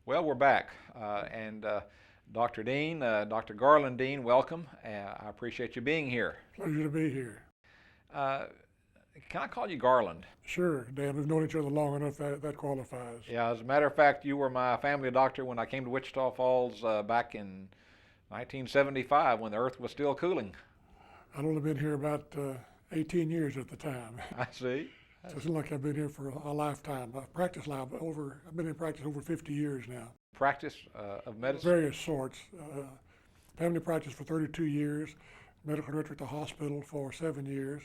Well, we're back, and Dr. Dean, Dr. Garland Dean, welcome. I appreciate you being here. Pleasure to be here. Uh, can I call you Garland? Sure, Dan, we've known each other long enough that qualifies. Yeah, as a matter of fact, you were my family doctor when I came to Wichita Falls back in 1975 when the earth was still cooling. I'd only been here about 18 years at the time. I see. So it seems like I've been here for a lifetime. I've been in practice over 50 years now. Practice of medicine? Various sorts. Family practice for 32 years, medical director at the hospital for 7 years,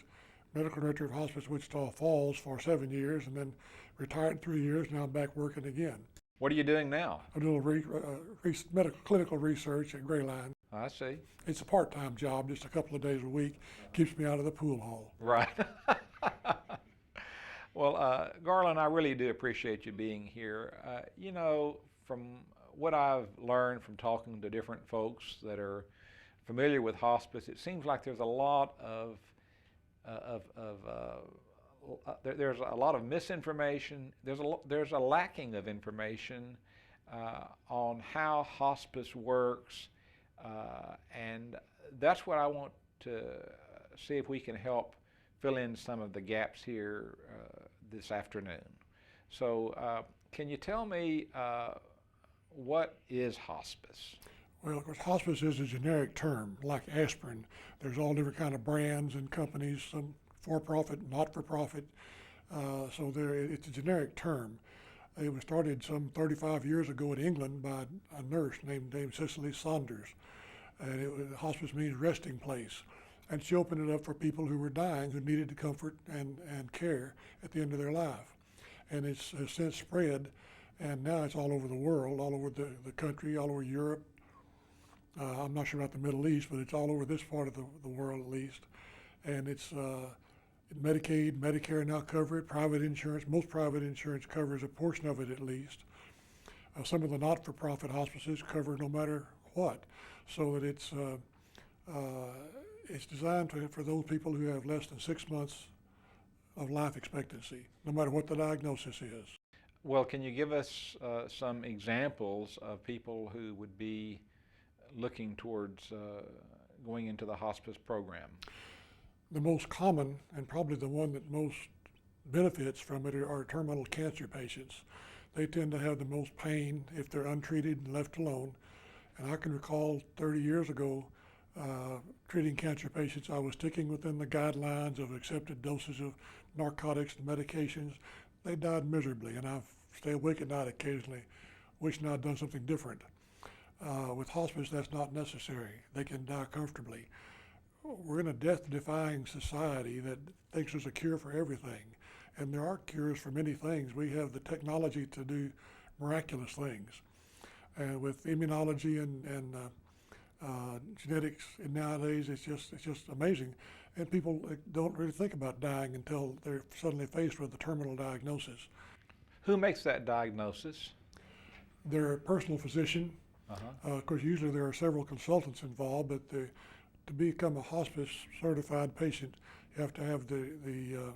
medical director of Hospice Wichita Falls for 7 years, and then retired 3 years. Now I'm back working again. What are you doing now? I do a medical clinical research at Gray Line. I see. It's a part-time job, just a couple of days a week. Keeps me out of the pool hall. Right. Well, Garland, I really do appreciate you being here. From what I've learned from talking to different folks that are familiar with hospice, it seems like there's a lot there's a lot of misinformation. There's a lacking of information on how hospice works, and that's what I want to see if we can help fill in some of the gaps here this afternoon. So, can you tell me what is hospice? Well, of course, hospice is a generic term, like aspirin. There's all different kind of brands and companies, some for-profit, not-for-profit. It's a generic term. It was started some 35 years ago in England by a nurse named Cicely Saunders. And hospice means resting place. And she opened it up for people who were dying, who needed the comfort and care at the end of their life. And it's has since spread, and now it's all over the world, all over the country, all over Europe. I'm not sure about the Middle East, but it's all over this part of the world at least. And it's Medicaid, Medicare now cover it, private insurance. Most private insurance covers a portion of it at least. Some of the not-for-profit hospices cover no matter what, so that it's designed for those people who have less than 6 months of life expectancy, no matter what the diagnosis is. Well, can you give us some examples of people who would be looking towards going into the hospice program? The most common, and probably the one that most benefits from it, are terminal cancer patients. They tend to have the most pain if they're untreated and left alone. And I can recall 30 years ago, treating cancer patients, I was sticking within the guidelines of accepted doses of narcotics and medications. They died miserably, and I stay awake at night occasionally, wishing I'd done something different. With hospice, that's not necessary. They can die comfortably. We're in a death-defying society that thinks there's a cure for everything, and there are cures for many things. We have the technology to do miraculous things. With immunology and genetics, and nowadays it's just amazing. And people don't really think about dying until they're suddenly faced with a terminal diagnosis. Who makes that diagnosis? Their personal physician. Of course, usually there are several consultants involved, but to become a hospice certified patient, you have to have the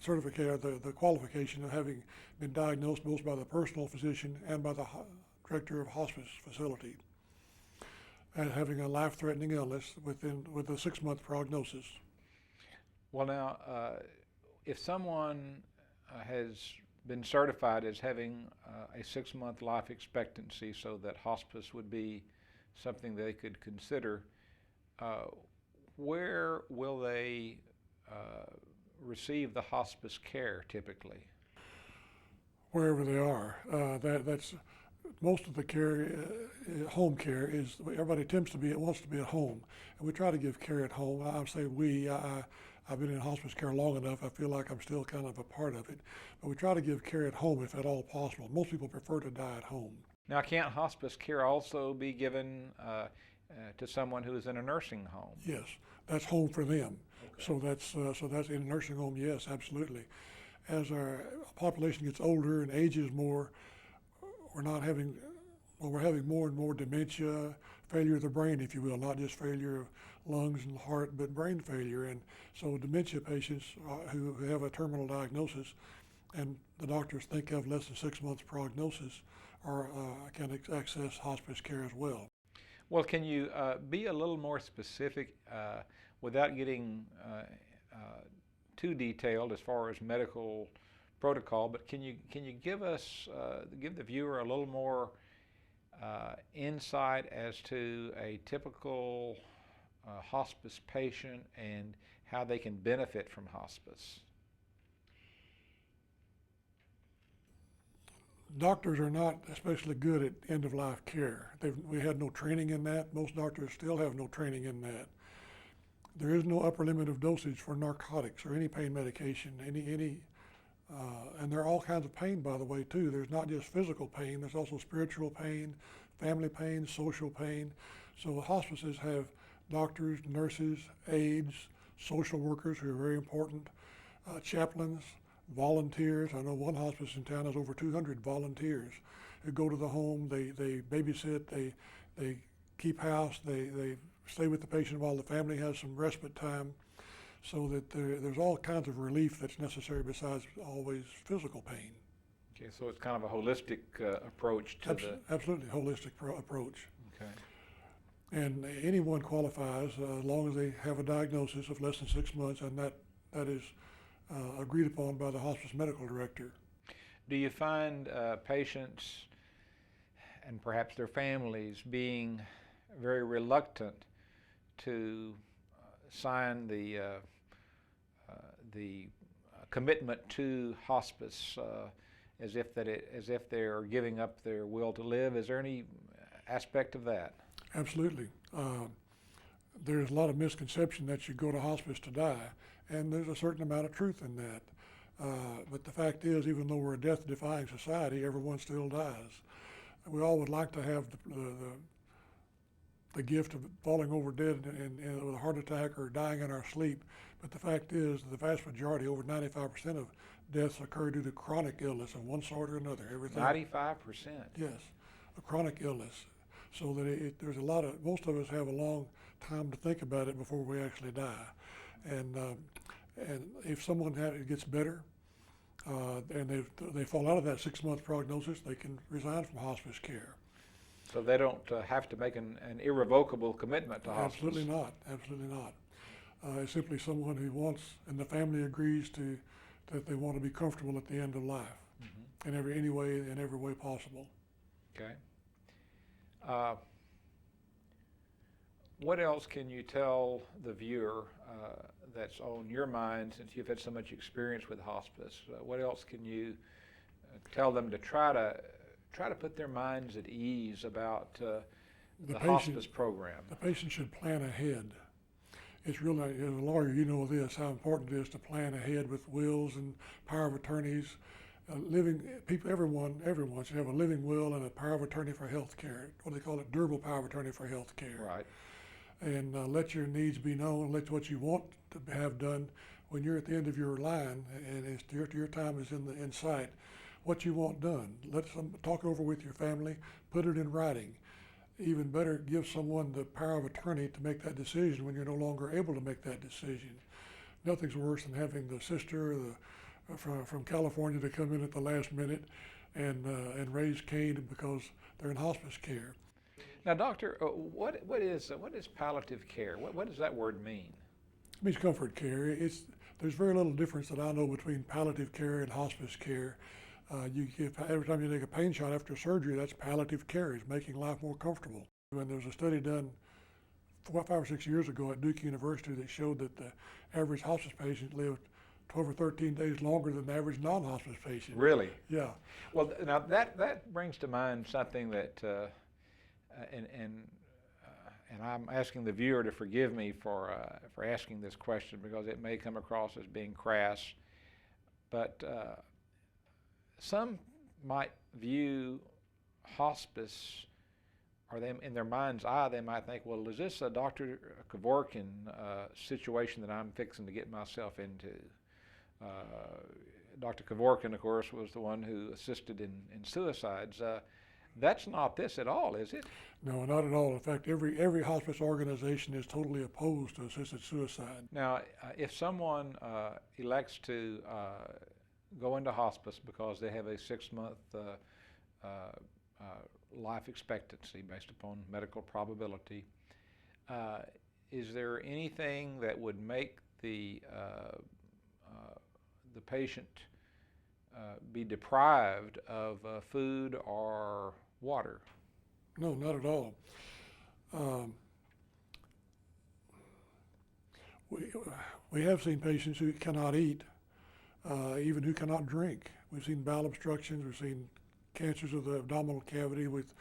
certificate, the qualification of having been diagnosed both by the personal physician and by the director of hospice facility, and having a life-threatening illness with a 6-month prognosis. Well, now, if someone has been certified as having a 6-month life expectancy, so that hospice would be something they could consider, where will they receive the hospice care typically? Wherever they are. That's most of the care, home care is, everybody wants to be at home, and we try to give care at home. I say I've been in hospice care long enough, I feel like I'm still kind of a part of it, but we try to give care at home if at all possible. Most people prefer to die at home. Now, can't hospice care also be given to someone who is in a nursing home? Yes, that's home for them. Okay. So that's in a nursing home, yes, absolutely. As our population gets older and ages more, we're having more and more dementia, failure of the brain, if you will, not just failure of lungs and heart, but brain failure. And so dementia patients who have a terminal diagnosis and the doctors think of less than 6 months prognosis can access hospice care as well. Well, can you be a little more specific without getting too detailed as far as medical protocol? But can you give us give the viewer a little more insight as to a typical hospice patient and how they can benefit from hospice? Doctors are not especially good at end-of-life care. We had no training in that. Most doctors still have no training in that. There is no upper limit of dosage for narcotics or any pain medication, and there are all kinds of pain, by the way, too. There's not just physical pain, there's also spiritual pain, family pain, social pain. So hospices have doctors, nurses, aides, social workers who are very important, chaplains, volunteers. I know one hospice in town has over 200 volunteers who go to the home, they babysit, they keep house, they stay with the patient while the family has some respite time, so that there's all kinds of relief that's necessary besides always physical pain. Okay, so it's kind of a holistic approach to Absolutely, holistic approach. Okay. And anyone qualifies as long as they have a diagnosis of less than 6 months, and that is agreed upon by the hospice medical director. Do you find patients and perhaps their families being very reluctant to sign the commitment to hospice as if they are giving up their will to live? Is there any aspect of that? Absolutely. There's a lot of misconception that you go to hospice to die, and there's a certain amount of truth in that. But the fact is, even though we're a death-defying society, everyone still dies. We all would like to have the gift of falling over dead and with a heart attack or dying in our sleep. But the fact is, the vast majority, over 95% of deaths occur due to chronic illness of one sort or another. 95%? Yes, a chronic illness. So that there's most of us have a long time to think about it before we actually die. And if someone gets better and they fall out of that 6 month prognosis, they can resign from hospice care. So they don't have to make an irrevocable commitment to hospice? Absolutely not. Absolutely not. It's simply someone who wants, and the family agrees that they want to be comfortable at the end of life, in every way possible. Okay. What else can you tell the viewer that's on your mind, since you've had so much experience with hospice? What else can you tell them to try to put their minds at ease about the hospice program? The patient should plan ahead. It's really, as a lawyer, you know this, how important it is to plan ahead with wills and power of attorneys. Everyone should have a living will and a power of attorney for health care. What they call it, durable power of attorney for health care. Right. And let your needs be known, let what you want to have done when you're at the end of your line and your time is in sight. What you want done. Talk over with your family, put it in writing. Even better, give someone the power of attorney to make that decision when you're no longer able to make that decision. Nothing's worse than having the sister from California to come in at the last minute and raise Cain because they're in hospice care. Now, doctor, what is palliative care? What does that word mean? It means comfort care. There's very little difference that I know between palliative care and hospice care. Every time you take a pain shot after surgery, that's palliative care. It's making life more comfortable. When there was a study done 5 or 6 years ago at Duke University that showed that the average hospice patient lived 12 or 13 days longer than the average non-hospice patient. Really? Yeah. Well, now that brings to mind something that, and I'm asking the viewer to forgive me for asking this question because it may come across as being crass, but some might view hospice, or them in their mind's eye, they might think, well, is this a Dr. Kevorkian situation that I'm fixing to get myself into? Dr. Kevorkian, of course, was the one who assisted in suicides. That's not this at all, is it? No, not at all. In fact, every hospice organization is totally opposed to assisted suicide. Now, if someone elects to go into hospice because they have a 6-month uh, life expectancy based upon medical probability, is there anything that would make the patient be deprived of food or water? No, not at all. Um, we, we have seen patients who cannot eat, even who cannot drink. We've seen bowel obstructions, we've seen cancers of the abdominal cavity with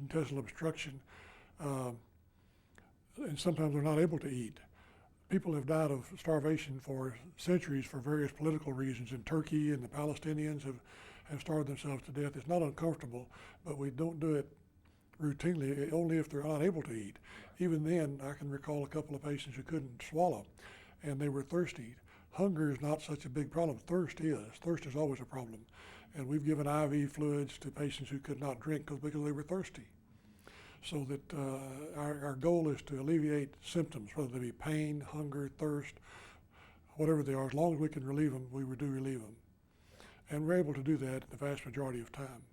intestinal obstruction, and sometimes they're not able to eat. People have died of starvation for centuries for various political reasons. In Turkey, and the Palestinians have starved themselves to death. It's not uncomfortable, but we don't do it routinely, only if they're not able to eat. Even then, I can recall a couple of patients who couldn't swallow, and they were thirsty. Hunger is not such a big problem. Thirst is. Thirst is always a problem. And we've given IV fluids to patients who could not drink because they were thirsty. So that our goal is to alleviate symptoms, whether they be pain, hunger, thirst, whatever they are. As long as we can relieve them, we do relieve them. And we're able to do that the vast majority of time.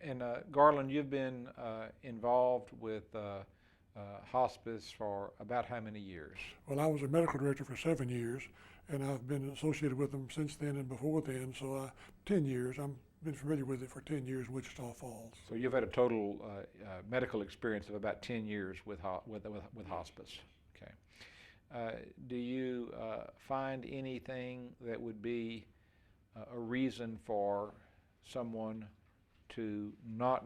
And Garland, you've been involved with hospice for about how many years? Well, I was a medical director for 7 years, and I've been associated with them since then and before then, so 10 years. I've been familiar with it for 10 years in Wichita Falls. So you've had a total medical experience of about 10 years with hospice. Okay. Do you find anything that would be a reason for someone to not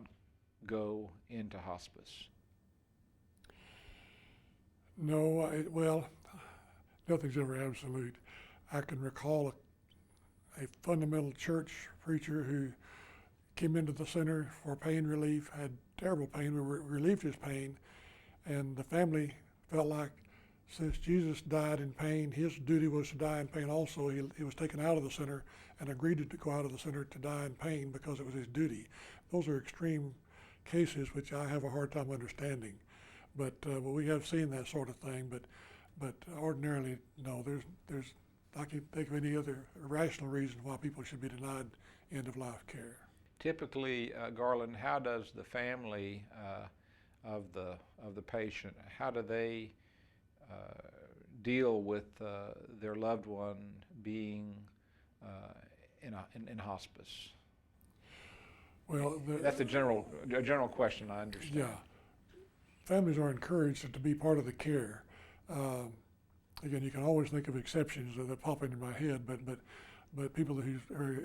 go into hospice? No, well, nothing's ever absolute. I can recall a fundamental church preacher who came into the center for pain relief, had terrible pain. We relieved his pain, and the family felt like since Jesus died in pain, his duty was to die in pain also. He was taken out of the center and agreed to go out of the center to die in pain because it was his duty. Those are extreme cases which I have a hard time understanding. But we have seen that sort of thing. But ordinarily, no. There's I can't think of any other rational reason why people should be denied end-of-life care. Typically, Garland, how does the family of the patient, how do they deal with their loved one being in hospice? Well, that's a general question, I understand. Yeah, families are encouraged to be part of the care. Again, you can always think of exceptions that pop into my head, but people who are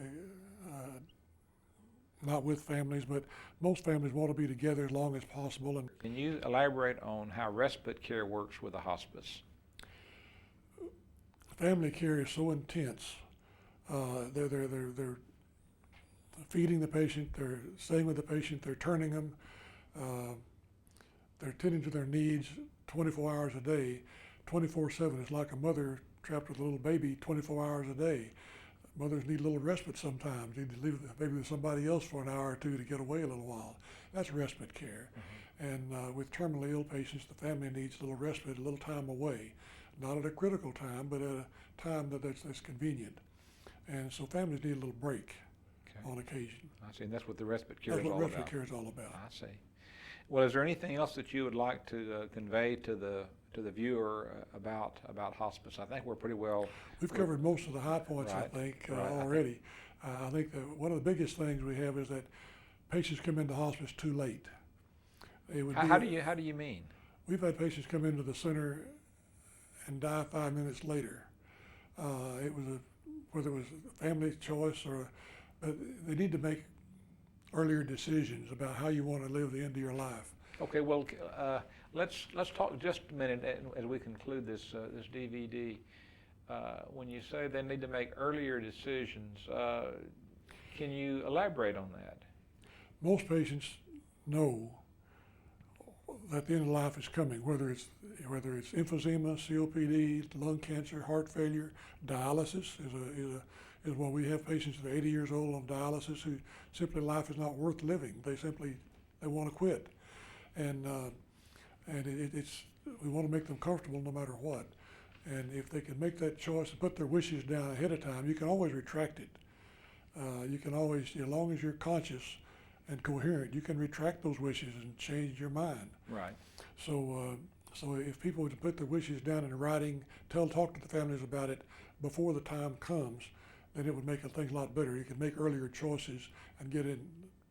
not with families, but most families want to be together as long as possible. And can you elaborate on how respite care works with a hospice? Family care is so intense. They're feeding the patient, they're staying with the patient, they're turning them, they're tending to their needs 24 hours a day. 24/7 is like a mother trapped with a little baby 24 hours a day. Mothers need a little respite sometimes. Need to leave the baby with somebody else for an hour or two to get away a little while. That's respite care. Mm-hmm. And with terminally ill patients, the family needs a little respite, a little time away. Not at a critical time, but at a time that's convenient. And so families need a little break on occasion. I see, and that's what the respite care is all about. That's what respite care is all about. I see. Well, is there anything else that you would like to convey to the viewer about hospice? I think we're pretty well. We've covered most of the high points, right, I think, right, already. I think that one of the biggest things we have is that patients come into hospice too late. How do you mean? We've had patients come into the center and die 5 minutes later. Whether it was a family choice but they need to make earlier decisions about how you want to live the end of your life. Okay, well, let's talk just a minute as we conclude this DVD. When you say they need to make earlier decisions, can you elaborate on that? Most patients know that the end of life is coming, whether it's emphysema, COPD, lung cancer, heart failure. Dialysis is when we have patients that are 80 years old on dialysis who simply life is not worth living. They want to quit, and we want to make them comfortable no matter what. And if they can make that choice and put their wishes down ahead of time, you can always retract it. You can always, as long as you're conscious and coherent, you can retract those wishes and change your mind. Right. So if people would put their wishes down in writing, talk to the families about it before the time comes, then it would make things a lot better. You could make earlier choices and get in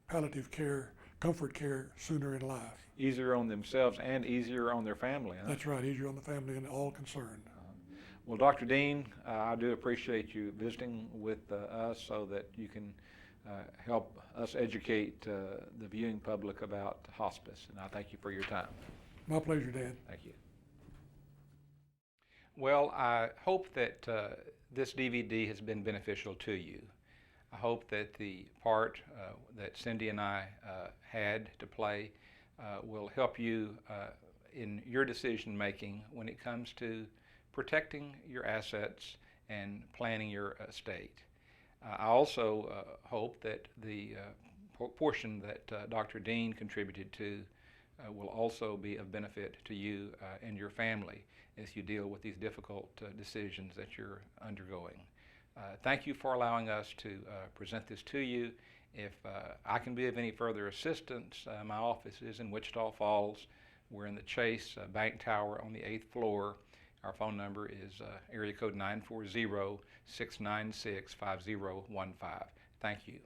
palliative care, comfort care sooner in life. Easier on themselves and easier on their family, huh? That's right, easier on the family and all concerned. Well, Dr. Dean, I do appreciate you visiting with us so that you can help us educate the viewing public about hospice, and I thank you for your time. My pleasure, Dan. Thank you. Well, I hope that this DVD has been beneficial to you. I hope that the part that Cindy and I had to play will help you in your decision making when it comes to protecting your assets and planning your estate. I also hope that the portion that Dr. Dean contributed to will also be of benefit to you and your family as you deal with these difficult decisions that you're undergoing. Thank you for allowing us to present this to you. If I can be of any further assistance, my office is in Wichita Falls. We're in the Chase Bank Tower on the 8th floor. Our phone number is area code 940-696-5015. Thank you.